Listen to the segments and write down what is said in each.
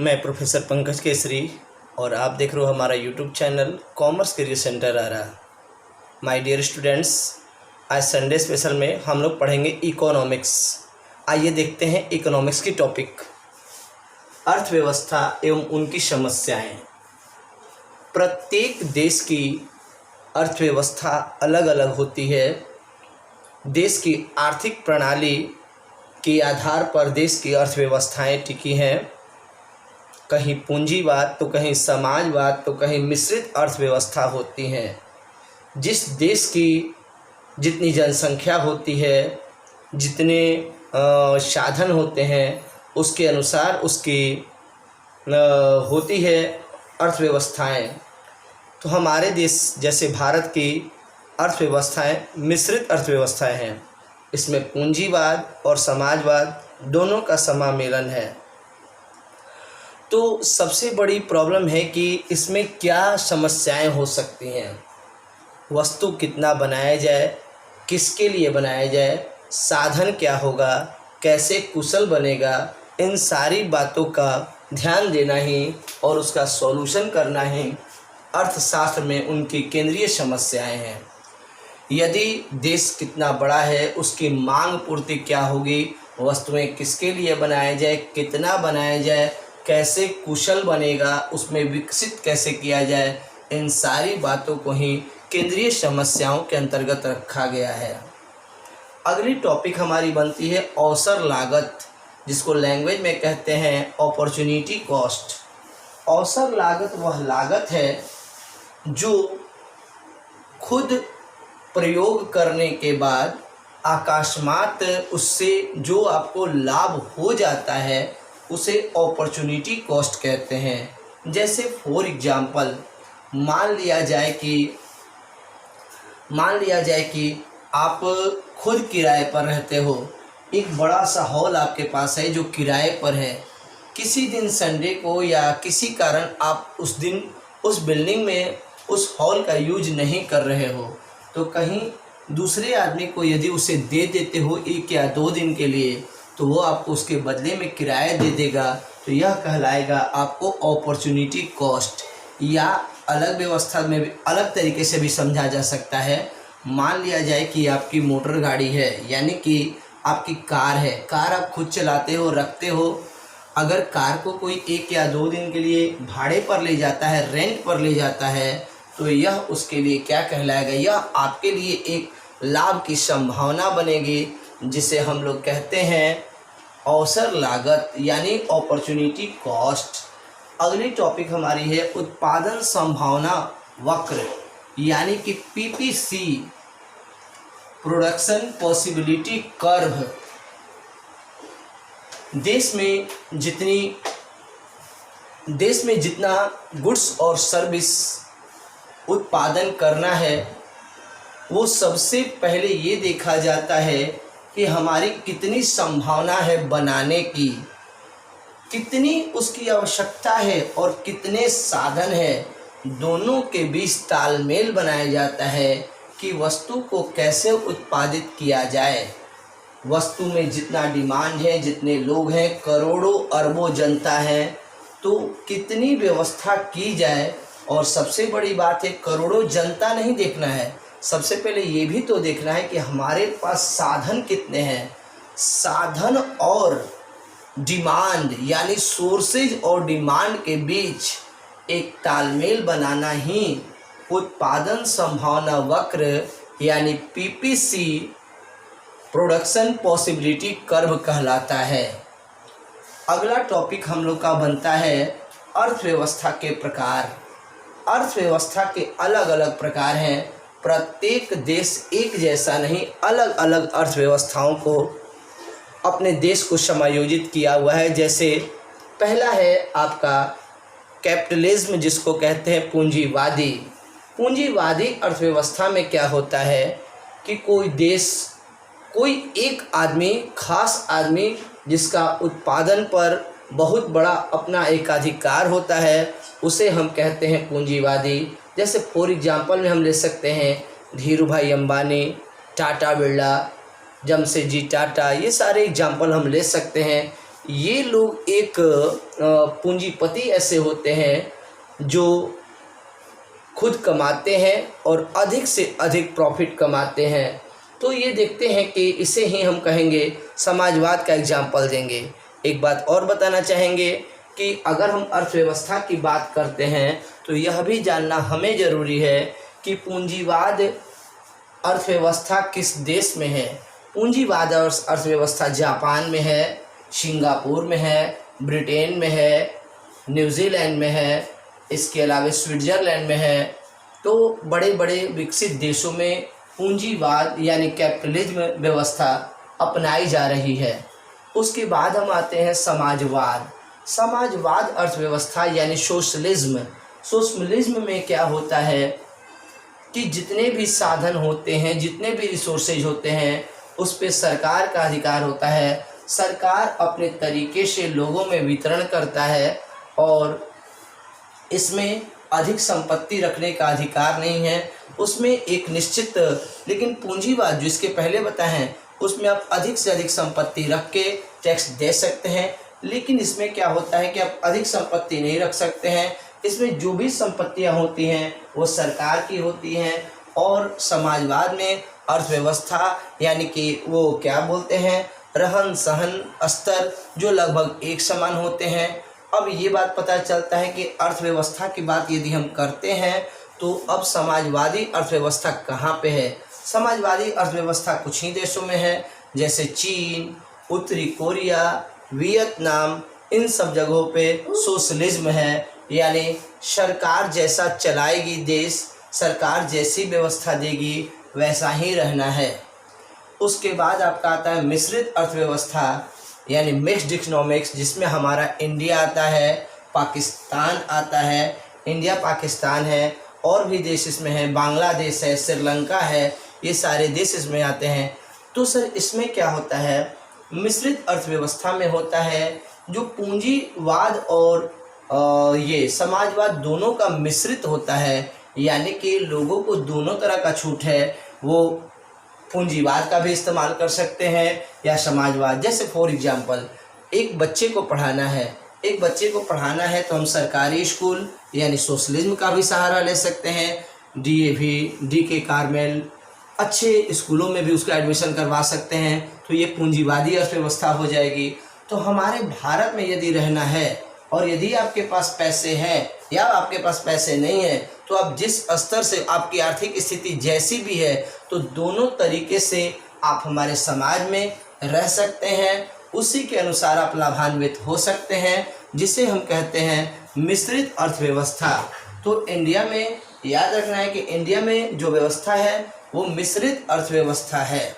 मैं प्रोफेसर पंकज केसरी और आप देख रहे हो हमारा YouTube channel commerce career centre आ रहा। माय डियर स्टूडेंट्स, आज संडे स्पेशल में हम लोग पढ़ेंगे इकोनॉमिक्स। आइए देखते हैं इकोनॉमिक्स की टॉपिक, अर्थव्यवस्था एवं उनकी समस्याएं। प्रत्येक देश की अर्थव्यवस्था अलग अलग होती है। देश की आर्थिक प्रणाली के आधार पर देश की अर्थव्यवस्थाएं टिकी हैं। कहीं पूंजीवाद तो कहीं समाजवाद तो कहीं मिश्रित अर्थव्यवस्था होती हैं। जिस देश की जितनी जनसंख्या होती है, जितने साधन होते हैं, उसके अनुसार उसकी होती है अर्थव्यवस्थाएं। तो हमारे देश जैसे भारत की अर्थव्यवस्थाएं मिश्रित अर्थव्यवस्थाएं हैं। इसमें पूंजीवाद और समाजवाद दोनों का सम्मिलन है। तो सबसे बड़ी प्रॉब्लम है कि इसमें क्या समस्याएं हो सकती हैं। वस्तु कितना बनाया जाए, किसके लिए बनाया जाए, साधन क्या होगा, कैसे कुशल बनेगा, इन सारी बातों का ध्यान देना ही और उसका सॉल्यूशन करना ही अर्थशास्त्र में उनकी केंद्रीय समस्याएं हैं। यदि देश कितना बड़ा है, उसकी मांग पूर्ति क्या होगी, वस्तुएं किसके लिए बनाया जाए, कितना बनाया जाए, कैसे कुशल बनेगा, उसमें विकसित कैसे किया जाए, इन सारी बातों को ही केंद्रीय समस्याओं के अंतर्गत रखा गया है। अगली टॉपिक हमारी बनती है अवसर लागत, जिसको लैंग्वेज में कहते हैं अपॉर्चुनिटी कॉस्ट। अवसर लागत वह लागत है जो खुद प्रयोग करने के बाद अकस्मात उससे जो आपको लाभ हो जाता है उसे अपॉर्चुनिटी कॉस्ट कहते हैं। जैसे फॉर एग्जांपल मान लिया जाए कि आप खुद किराए पर रहते हो। एक बड़ा सा हॉल आपके पास है जो किराए पर है। किसी दिन संडे को या किसी कारण आप उस दिन उस बिल्डिंग में उस हॉल का यूज नहीं कर रहे हो, तो कहीं दूसरे आदमी को यदि उसे दे देते हो 1 या 2 दिन के लिए, तो वो आपको उसके बदले में किराया दे देगा। तो यह कहलाएगा आपको अपॉर्चुनिटी कॉस्ट। या अलग व्यवस्था में भी अलग तरीके से भी समझा जा सकता है। मान लिया जाए कि आपकी मोटर गाड़ी है, यानी कि आपकी कार है। कार आप खुद चलाते हो, रखते हो। अगर कार को कोई 1 या 2 दिन के लिए भाड़े पर ले जाता है, रेंट पर ले जाता है, तो यह उसके लिए क्या कहलाएगा, यह आपके लिए एक लाभ की संभावना बनेगी, जिसे हम लोग कहते हैं अवसर लागत यानी अपॉर्चुनिटी कॉस्ट। अगली टॉपिक हमारी है उत्पादन संभावना वक्र यानी कि पीपीसी, प्रोडक्शन पॉसिबिलिटी कर्व। देश में जितना गुड्स और सर्विस उत्पादन करना है, वो सबसे पहले ये देखा जाता है कि हमारी कितनी संभावना है बनाने की, कितनी उसकी आवश्यकता है और कितने साधन है। दोनों के बीच तालमेल बनाया जाता है कि वस्तु को कैसे उत्पादित किया जाए। वस्तु में जितना डिमांड है, जितने लोग हैं, करोड़ों अरबों जनता है, तो कितनी व्यवस्था की जाए। और सबसे बड़ी बात है, करोड़ों जनता नहीं देखना है, सबसे पहले ये भी तो देखना है कि हमारे पास साधन कितने हैं। साधन और डिमांड यानी सोर्सेज और डिमांड के बीच एक तालमेल बनाना ही उत्पादन संभावना वक्र यानी पीपीसी, प्रोडक्शन पॉसिबिलिटी कर्व कहलाता है। अगला टॉपिक हम लोग का बनता है अर्थव्यवस्था के प्रकार। अर्थव्यवस्था के अलग अलग प्रकार हैं। प्रत्येक देश एक जैसा नहीं, अलग अलग अर्थव्यवस्थाओं को अपने देश को समायोजित किया हुआ है। जैसे पहला है आपका कैपिटलिज्म, जिसको कहते हैं पूंजीवादी। पूंजीवादी अर्थव्यवस्था में क्या होता है कि कोई देश, कोई एक आदमी, खास आदमी, जिसका उत्पादन पर बहुत बड़ा अपना एकाधिकार होता है, उसे हम कहते हैं पूंजीवादी। जैसे फॉर एग्जांपल में हम ले सकते हैं धीरू भाई अंबानी, टाटा बिरला, जमशेदजी टाटा, ये सारे एग्जांपल हम ले सकते हैं ये लोग एक पूंजीपति ऐसे होते हैं जो खुद कमाते हैं और अधिक से अधिक प्रॉफिट कमाते हैं। तो ये देखते हैं कि इसे ही हम कहेंगे समाजवाद का एग्जाम्पल देंगे। एक बात और बताना चाहेंगे कि अगर हम अर्थव्यवस्था की बात करते हैं तो यह भी जानना हमें ज़रूरी है कि पूंजीवाद अर्थव्यवस्था किस देश में है। पूंजीवाद और अर्थव्यवस्था जापान में है, सिंगापुर में है, ब्रिटेन में है, न्यूजीलैंड में है, इसके अलावा स्विट्ज़रलैंड में है। तो बड़े बड़े विकसित देशों में पूंजीवाद यानी कैपिटलिज्म व्यवस्था अपनाई जा रही है। उसके बाद हम आते हैं समाजवाद। समाजवाद अर्थव्यवस्था यानी सोशलिज्म। सोशलिज्म में क्या होता है कि जितने भी साधन होते हैं, जितने भी रिसोर्सेज होते हैं, उस पे सरकार का अधिकार होता है। सरकार अपने तरीके से लोगों में वितरण करता है और इसमें अधिक संपत्ति रखने का अधिकार नहीं है। उसमें एक निश्चित, लेकिन पूंजीवाद जो इसके पहले बताए हैं उसमें आप अधिक से अधिक संपत्ति रख के टैक्स दे सकते हैं, लेकिन इसमें क्या होता है कि आप अधिक संपत्ति नहीं रख सकते हैं। इसमें जो भी संपत्तियां होती हैं वो सरकार की होती हैं। और समाजवाद में अर्थव्यवस्था यानी कि वो क्या बोलते हैं, रहन सहन स्तर जो लगभग एक समान होते हैं। अब ये बात पता चलता है कि अर्थव्यवस्था की बात यदि हम करते हैं तो अब समाजवादी अर्थव्यवस्था कहाँ पे है। समाजवादी अर्थव्यवस्था कुछ ही देशों में है, जैसे चीन, उत्तरी कोरिया, वियतनाम, इन सब जगहों पे सोशलिज्म है, यानी सरकार जैसा चलाएगी देश, सरकार जैसी व्यवस्था देगी वैसा ही रहना है। उसके बाद आपका आता है मिश्रित अर्थव्यवस्था यानी मिक्स्ड इकोनॉमिक्स, जिसमें हमारा इंडिया आता है, पाकिस्तान आता है, इंडिया पाकिस्तान है, और भी देश इसमें है, बांग्लादेश है, श्रीलंका है, ये सारे देश इसमें आते हैं। तो सर इसमें क्या होता है, मिश्रित अर्थव्यवस्था में होता है जो पूंजीवाद और ये समाजवाद दोनों का मिश्रित होता है, यानी कि लोगों को दोनों तरह का छूट है। वो पूंजीवाद का भी इस्तेमाल कर सकते हैं या समाजवाद। जैसे फॉर एग्जांपल एक बच्चे को पढ़ाना है, तो हम सरकारी स्कूल यानी सोशलिज्म का भी सहारा ले सकते हैं। DAV, DK कार्मेल, अच्छे स्कूलों में भी उसका एडमिशन करवा सकते हैं। तो ये पूंजीवादी अर्थव्यवस्था हो जाएगी। तो हमारे भारत में यदि रहना है और यदि आपके पास पैसे हैं या आपके पास पैसे नहीं है, तो आप जिस स्तर से आपकी आर्थिक स्थिति जैसी भी है, तो दोनों तरीके से आप हमारे समाज में रह सकते हैं। उसी के अनुसार आप लाभान्वित हो सकते हैं, जिसे हम कहते हैं मिश्रित अर्थव्यवस्था। तो इंडिया में याद रखना है कि इंडिया में जो व्यवस्था है वो मिश्रित अर्थव्यवस्था है।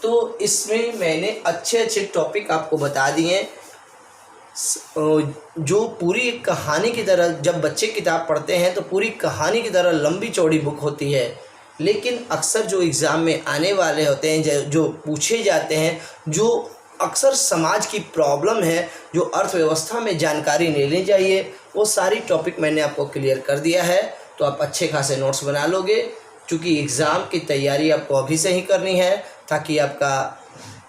तो इसमें मैंने अच्छे टॉपिक आपको बता दिए, जो पूरी कहानी की तरह, जब बच्चे किताब पढ़ते हैं तो पूरी कहानी की तरह लंबी चौड़ी बुक होती है। लेकिन अक्सर जो एग्ज़ाम में आने वाले होते हैं, जो पूछे जाते हैं, जो अक्सर समाज की प्रॉब्लम है, जो अर्थव्यवस्था में जानकारी लेनी चाहिए, वो सारी टॉपिक मैंने आपको क्लियर कर दिया है। तो आप अच्छे खासे नोट्स बना लोगे, क्योंकि एग्ज़ाम की तैयारी आपको अभी से ही करनी है, ताकि आपका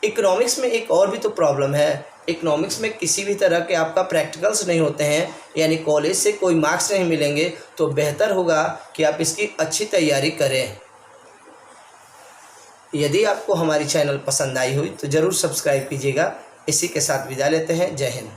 इकोनॉमिक्स में एक और भी तो प्रॉब्लम है। इकोनॉमिक्स में किसी भी तरह के आपका प्रैक्टिकल्स नहीं होते हैं, यानी कॉलेज से कोई मार्क्स नहीं मिलेंगे। तो बेहतर होगा कि आप इसकी अच्छी तैयारी करें। यदि आपको हमारी चैनल पसंद आई हुई तो ज़रूर सब्सक्राइब कीजिएगा। इसी के साथ विदा लेते हैं। जय हिंद।